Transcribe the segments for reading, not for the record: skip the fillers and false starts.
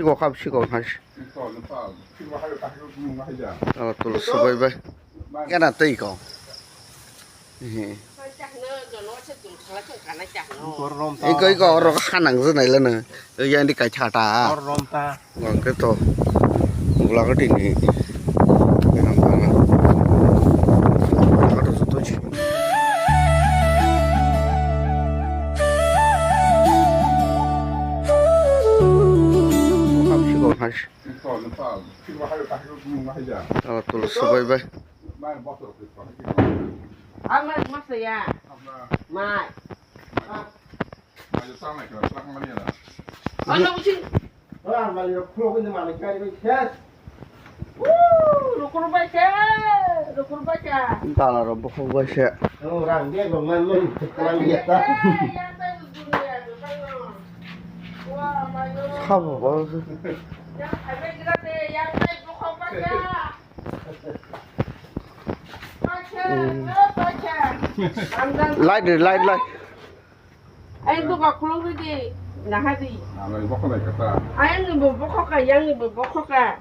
Sikok Sikok has. Tala Swbai. Cái nào tây có. Cái có rồi khăn nặng thế này lên nè. Bây giờ đi cài chả ta. Còn cái to. Là cái đỉnh này. Cái nằm đó. Cái đó tốt chứ. Sikok has. Tala Swbai. Amat masa ya? Mai. Ano mo sin? Mali pulau ini mana kali ni kes? Lukur baca, lukur baca. Tala rồi bốc không sẽ. Orang dia bangun lu, orang dia tak. Không có. Yang ada kita te, yang te bukan baca. Lại đi lại lại. Anh tu kau keluar lagi, nak hadi. Nah, bokok lagi kata. Ayang ni berbokok ka, yang ni berbokok ka.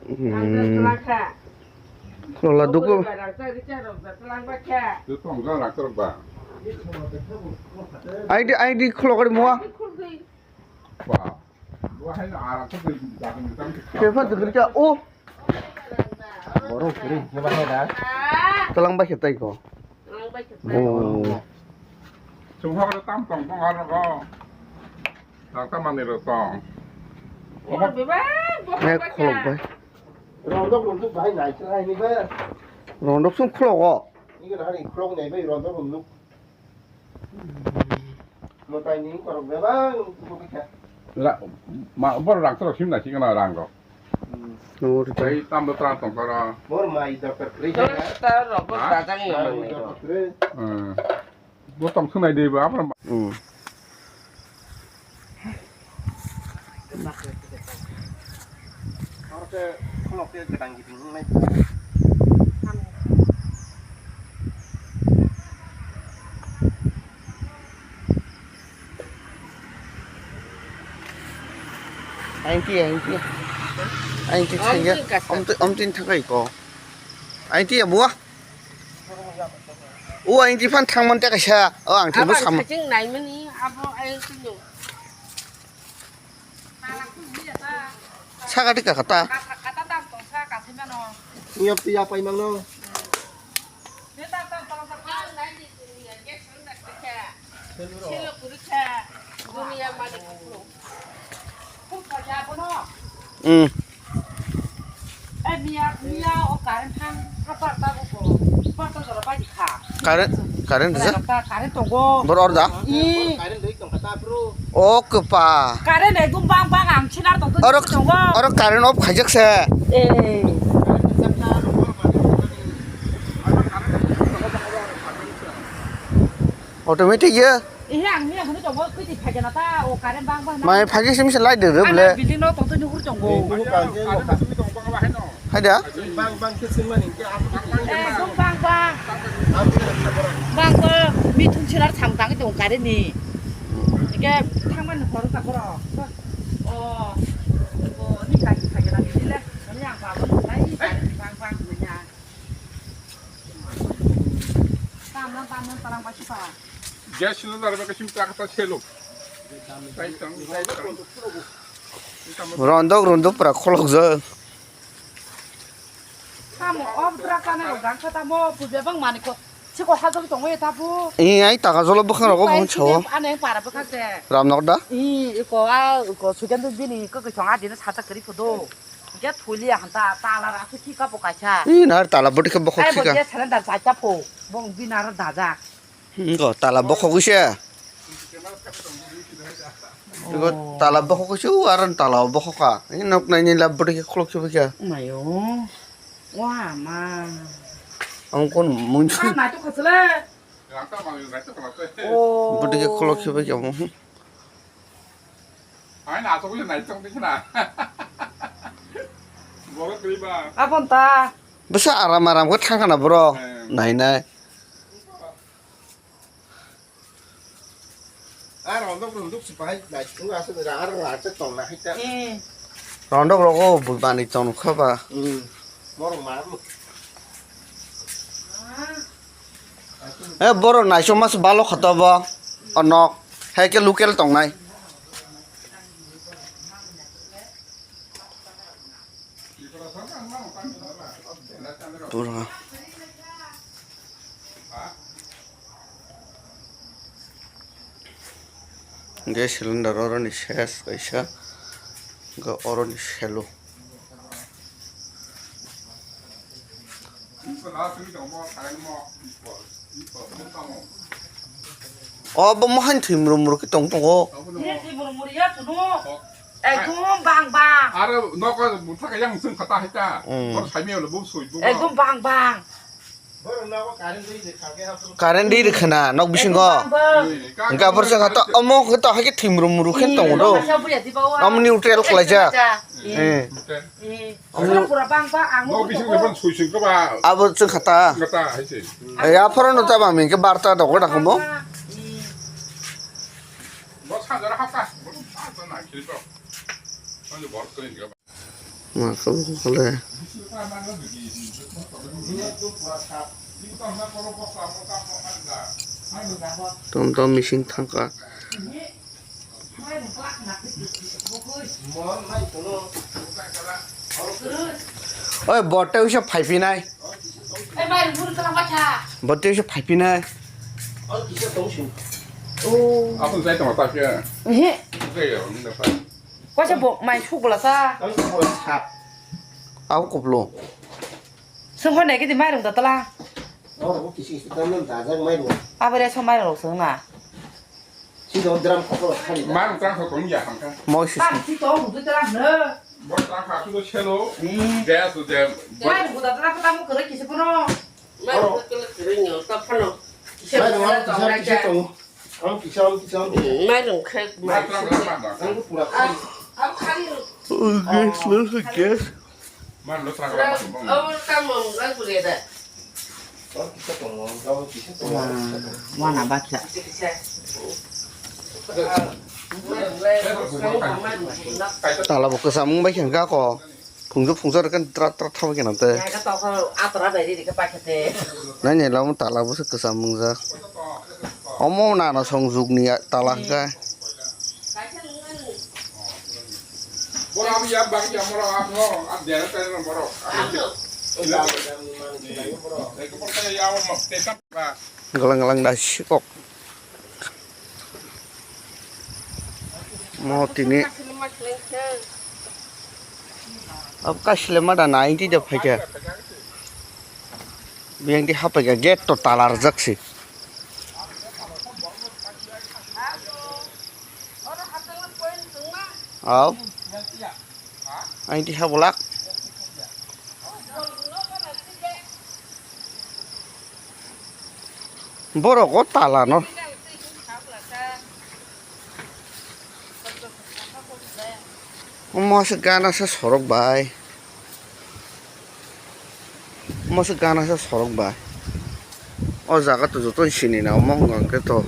Angkat telaka. Kalau là đúng không? Barang saya bicara, telang baca. Itu enggak lah terus bang. Ai đi khlo cái mua. Wah, gua hanya arah tuh di belakang kita. Cái phần từ cái chợ ô. Baru kiri, ni mana dah? Telang baca tay có. Telang baca. Ồ. Chúng họ đã tam tổng con ăn rồi. Thằng ta mang này rồi tổng. Ủa bebas, Nghe bokok khlo baca. vậy. Rontok baik naik cerai ni ber. Rồi nó xuống khlo có. Ni kan hari krong ni ber rontok. Mau tanya ni kalau bebas, tu kita. Là mà bao ràng tôi xin là chỉ cái nào ràng rồi. Nó đi tay. Đấy tam được tam tổng con rồi. Mau mai dokter kerja. Terus tahu robot datang yang mana itu. Ừ. Bố tổng thứ này đi vào áp rồi. Ừ. Kalau ke kalau ke gedang gitu ni. Anh kia thấy nhá. Ông tin thằng ấy có. Anh kia mua. Ủa anh đi phan thằng mình cái xe ở hàng thì nó Abang sắm. kacang naik mana? Apa air tunjuk? 차가 될까 갔다. Kata tak tongsa kasih mana? Ni apa imang no? Dia tak tolong terang naik di dunia. Dia sudah kerja. Sila kerja. Dunia mana kau? Kau kerja apa no? 응. Mia okaran thang apa tak kau? Apa tak kalau bagi kah? 가른 되지? Karen tunggu. 뭘 얻다? Ih, Karen deui tong kata bro. 오 그빠. Karen ni gumbang ang cinar tunggu tunggu. 어러 가른 업 가적세. Eh, 오토매틱 야. yang ni aku ni tunggu kita pakai nata. Oh, Karen bang. 마이 파기 심심 라이 되르 Ada 블레. bilik no tunggu tunggu tunggu. Ada sini tổng con vào hết rồi. 하자. Bang ke semua ni ke apa? Gumbang bang 미통 치날 장당이 좀 가르니 이게 탕만 걸어 다 걸어 이거 니가 가게나 빌래 그냥 봐봐 나이 방방 그냥 땀은 따랑 마시 봐 Gas sila na rin kasi kita kata selo. 런덕 브라 콜록저. 참 업드라카네 랑카다 뭐 부배방 많이 거 치고 하던 동호회 다부 이 아이 따가솔로 버커라고 보면 쳐. 안에 봐라 버카세 람나다. 이거 수견도 비니 그 정아지는 살짝 그리고도 이게 돌리야 한다 따라라 수치가 보가차 이날 따라 버티게 버커 ai 키가. bữa giờ thằng đặt giải chấp phổ bông vina nó đả ra 이거 따라 버커 그셔. 이거 따라 버커 그셔. 아른 따라 버커가. 이 넉나니 라 버티게 콜록 쳐버겨. mày wow mà 엉콘 문주. sao này tôi khởi lên Lang ta mang này tất cả là ô 버티게 콜록 쳐버겨. ai nào tôi này trong thế nào. Bố cái đi ba. à bọn ta 무슨 아람아람 그 탕하나 불어. 나이나이. Rontok supaya naik tu asal dah arah cek tong nak kita. 런덕러고 물반이 좀 커봐. 뭐로 말하면. 에 뭐로 나이쇼 마스 발로 갔다 봐. 어너 해게 루케를 동나이. 돌아. 이게 실린더 어른이 쉐스 가이샤. 그 어른이 쉘로. 뭐 한 팀으로 이렇게 똥똥어. 이렇게 물이야 주노. 애금 방방. 알아 너가 못하게 양승 갔다 했자. 너 살면은 못 소이 뭐. 애금 방방. 뭐로 나고 가는 데 이제 가게 하고. 가렌디 이렇게나 너 무슨 거? 그러니까 벌써 갔다 어머 그때 하게 팀으로 이렇게 똥으로. 너무 뉴트럴 클래자. 예. Orang pura bang bang, 너 비신 건 소이 거 봐. 아버 좀 갔다. 갔다 했지. 야 앞으로는 따봐 민게 바르다 너 그러다 뭐? 뭐 사자라 할까? 뭐 사자 나 길어. 아니 뭐 거니까. 뭐 그래. 좀더 미싱 탄가. 어이 버터 우셔 파이피 나이. Em bay được cái lăng cha. 버터 우셔 파이피 나이. 기사 동심. 아픈 사이트 왔다 게. 그게요. 근데 봐. Qua cho buộc mày phục là sao? 뭐 삽. 아우 곱로. Sương con này cái gì mai đồng tật la? 뭐 기시 있으면 다장 많이 뭐. À bây giờ sao mai đồng sương à? 지도 드럼 코로 하니. 만 장서 돈이야 한가. 멋있어. Bạn chỉ có một cái lăng nữa. 뭐 장사 수도 첼로. 대야도 대. Mai đồng tật la cái tao có cái gì sao nó? Mai được cái cái nhiều tập phân rồi. 많이 와 기사 동. 기사. Mai được cái 만 장사 만다. 한국 불아. áo khăn 그게 만 러스랑 ở trong mồm đang vừa đấy. 기사 동. 너 기사 동. Ngoan là ba chạ. 달라 먹고 삼은 밖에 안 가고 풍선 간 따라 타보게 남대. Nhà cái tao không áp ra đây đi cái ba chạ thế. 나니 라면 달라 무슨 그 삼은자. 어머 나나 성죽니 달라가. 뭐라 비야 방이 뭐라 하고 안 되는 때는 뭐라. 내가 볼때 야워 막 대답 봐. 갈랑갈랑 다 시곡. 뭐 티니 아까실레마다 나인티 데 파게. 비행기 하파게 게트 달라르 작시. 아우. 아인티 하볼락. 뭐라고 달라 너? Masuk ganas sa sorok bay. Masuk ganas sa sorok bay. O jaga tu joton sini na omong gang ke to.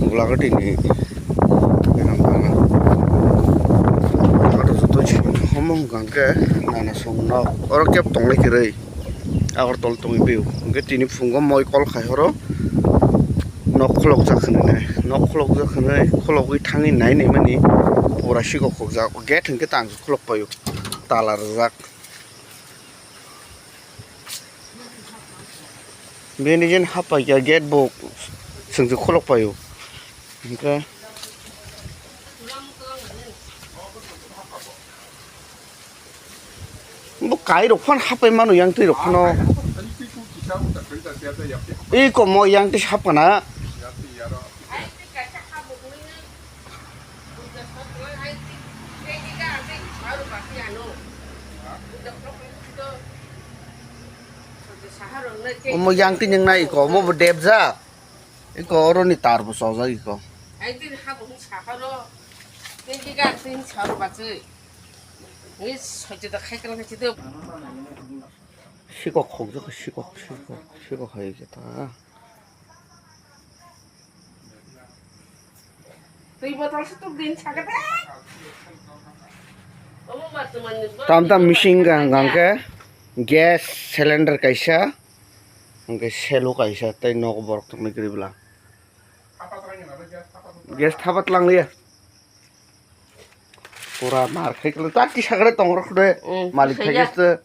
Gula ke dini. Kenam bana. Jaga tu joton sini omong gang ke nana song na. Oro kep tong le kirei. Agor tol tong ibiu. Ke dini fungo moi kol khai horo. Nok khlok jakhne ne. Nok khlok jakhne khlok wi thangi nai nei mani. Ora Sikok jak get hingke tang khlok payo talar jak beni jen hapa ya get bo sing khlok payo hingke bo kai rok phan hapai manu yang tei rok phano ei ko mo yang te hapana Mo yang tin yang nai ko mo deb za iko ro ni tar bo so za iko Anh tin học cũng chả khó đâu. Nên cái gà tin chả được bạc chơi. Nghĩ phải chỉ được khai cái chỉ được. Sikok khog za Sikok haya겠다. Tuy mà tao sẽ tục đến chả cái đấy. Ông mà Tam missing gangke gas cylinder kaisa angke selo kaisa tei nogo borok tongmai kiri bela gas thapat lang liya pura mar khai kala tati sagre tongrok de malik thageste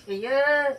Iya.